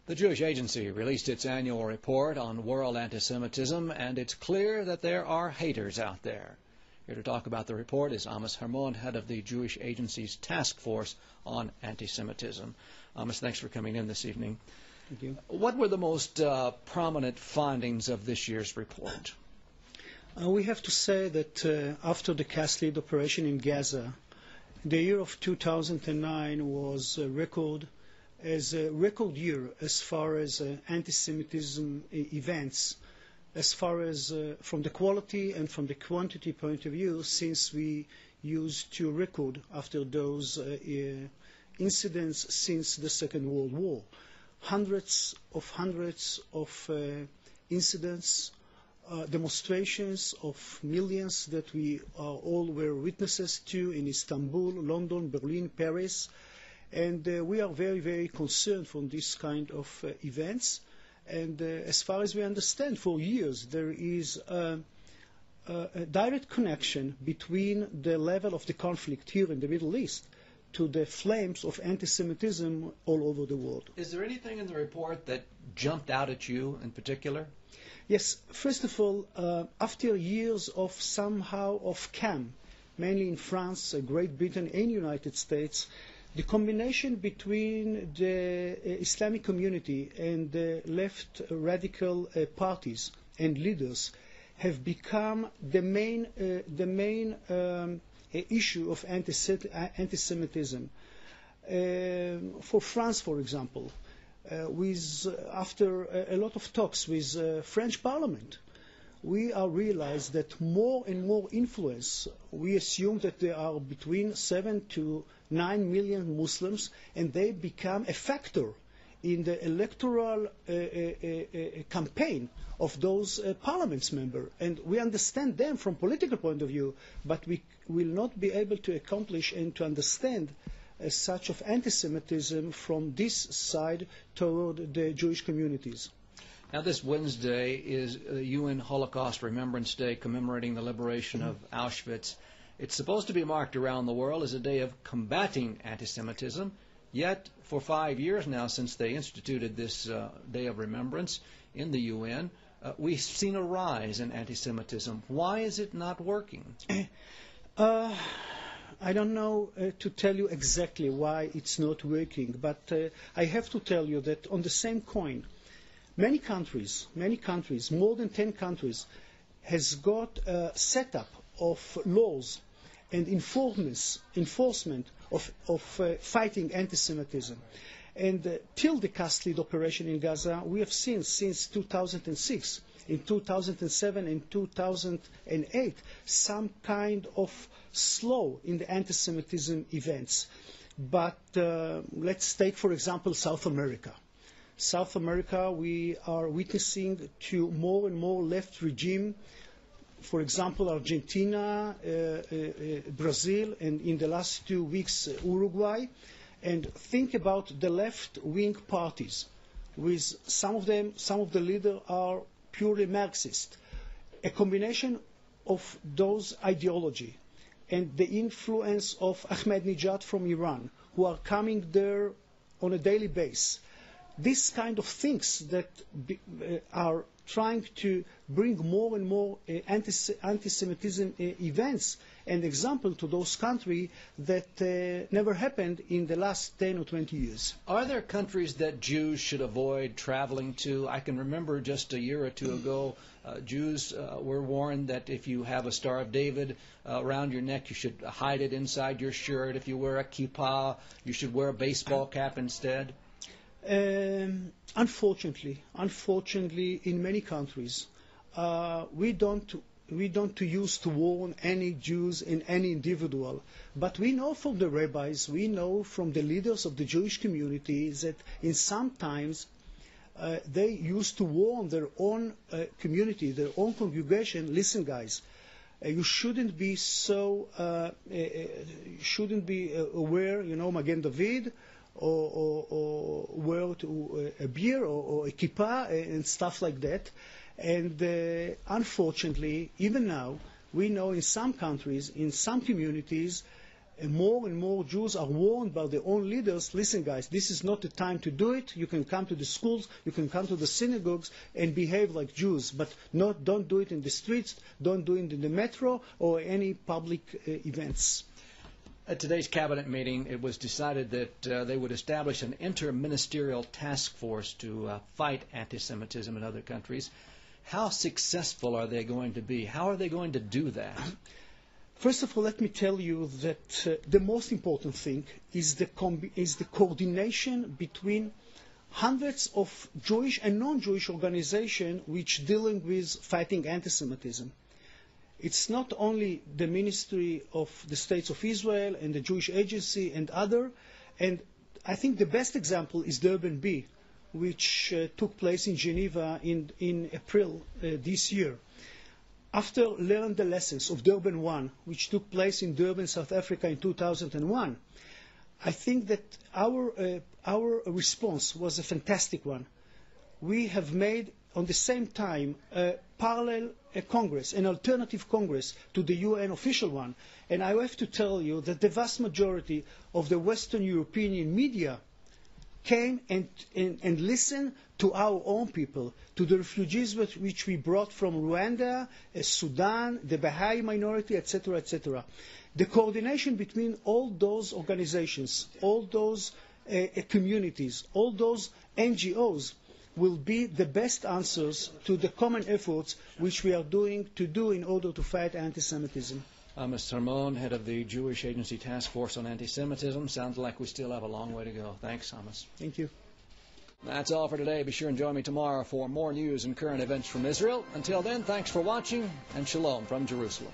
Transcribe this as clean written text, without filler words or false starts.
The Jewish Agency released its annual report on world anti-Semitism, and it's clear that there are haters out there. Here to talk about the report is Amos Hermon, head of the Jewish Agency's Task Force on Anti-Semitism. Amos, thanks for coming in this evening. Thank you. What were the most prominent findings of this year's report? We have to say that after the cast-lead operation in Gaza, the year of 2009 was a record year as far as anti-Semitism events, as far as from the quality and from the quantity point of view, since we used to record after those incidents since the Second World War. Hundreds of incidents, demonstrations of millions that we all were witnesses to in Istanbul, London, Berlin, Paris. And we are very, very concerned from this kind of events. And as far as we understand, for years there is a direct connection between the level of the conflict here in the Middle East to the flames of anti-Semitism all over the world. Is there anything in the report that jumped out at you in particular? Yes. First of all, after years of calm, mainly in France, Great Britain and United States, the combination between the Islamic community and the left radical parties and leaders have become the main issue of anti-Semitism. For France, for example, after a lot of talks with French Parliament, we are realized that more and more influence. We assume that there are between 7 to 9 million Muslims, and they become a factor in the electoral campaign of those parliaments members. And we understand them from political point of view, but we will not be able to accomplish and to understand such of anti-Semitism from this side toward the Jewish communities. Now, this Wednesday is the UN Holocaust Remembrance Day, commemorating the liberation of Auschwitz. It's supposed to be marked around the world as a day of combating anti-Semitism, yet for 5 years now since they instituted this Day of Remembrance in the UN, we've seen a rise in anti-Semitism. Why is it not working? I don't know to tell you exactly why it's not working, but I have to tell you that on the same coin, many countries, more than 10 countries, has got a setup of laws and enforcement of fighting anti-Semitism. And till the cast-lead operation in Gaza, we have seen since 2006, in 2007 and 2008, some kind of slow in the anti-Semitism events. But let's take, for example, South America. South America, we are witnessing to more and more left regime. For example, Argentina, Brazil, and in the last 2 weeks, Uruguay. And think about the left-wing parties. With some of the leaders are purely Marxist. A combination of those ideology and the influence of Ahmadinejad from Iran, who are coming there on a daily basis. These kind of things that are trying to bring more and more anti-Semitism events and example to those countries that never happened in the last 10 or 20 years. Are there countries that Jews should avoid traveling to? I can remember just a year or two ago, Jews were warned that if you have a Star of David around your neck, you should hide it inside your shirt. If you wear a kippah, you should wear a baseball cap instead. Unfortunately, in many countries, we don't use to warn any Jews and any individual. But we know from the rabbis, we know from the leaders of the Jewish community that in some times they used to warn their own community, their own congregation. Listen, guys, you shouldn't be aware, Magen David, or wear a beard or a kippah and stuff like that. And unfortunately, even now, we know in some countries, in some communities, more and more Jews are warned by their own leaders, listen guys, this is not the time to do it. You can come to the schools, you can come to the synagogues and behave like Jews, but don't do it in the streets, don't do it in the metro or any public events. At today's cabinet meeting, it was decided that they would establish an interministerial task force to fight anti-Semitism in other countries. How successful are they going to be? How are they going to do that? First of all, let me tell you that the most important thing is the coordination between hundreds of Jewish and non-Jewish organizations which dealing with fighting anti-Semitism. It's not only the Ministry of the States of Israel and the Jewish Agency and other, and I think the best example is Durban B, which took place in Geneva in April this year. After learning the lessons of Durban 1, which took place in Durban, South Africa in 2001, I think that our response was a fantastic one. We have made, on the same time, a parallel Congress, an alternative Congress to the UN official one. And I have to tell you that the vast majority of the Western European media came and listened to our own people, to the refugees which we brought from Rwanda, Sudan, the Baha'i minority, etc., etc. The coordination between all those organizations, all those communities, all those NGOs will be the best answers to the common efforts which we are doing in order to fight anti-Semitism. Mr. Harmon, head of the Jewish Agency Task Force on Anti-Semitism. Sounds like we still have a long way to go. Thanks, Amos. Thank you. That's all for today. Be sure and join me tomorrow for more news and current events from Israel. Until then, thanks for watching, and shalom from Jerusalem.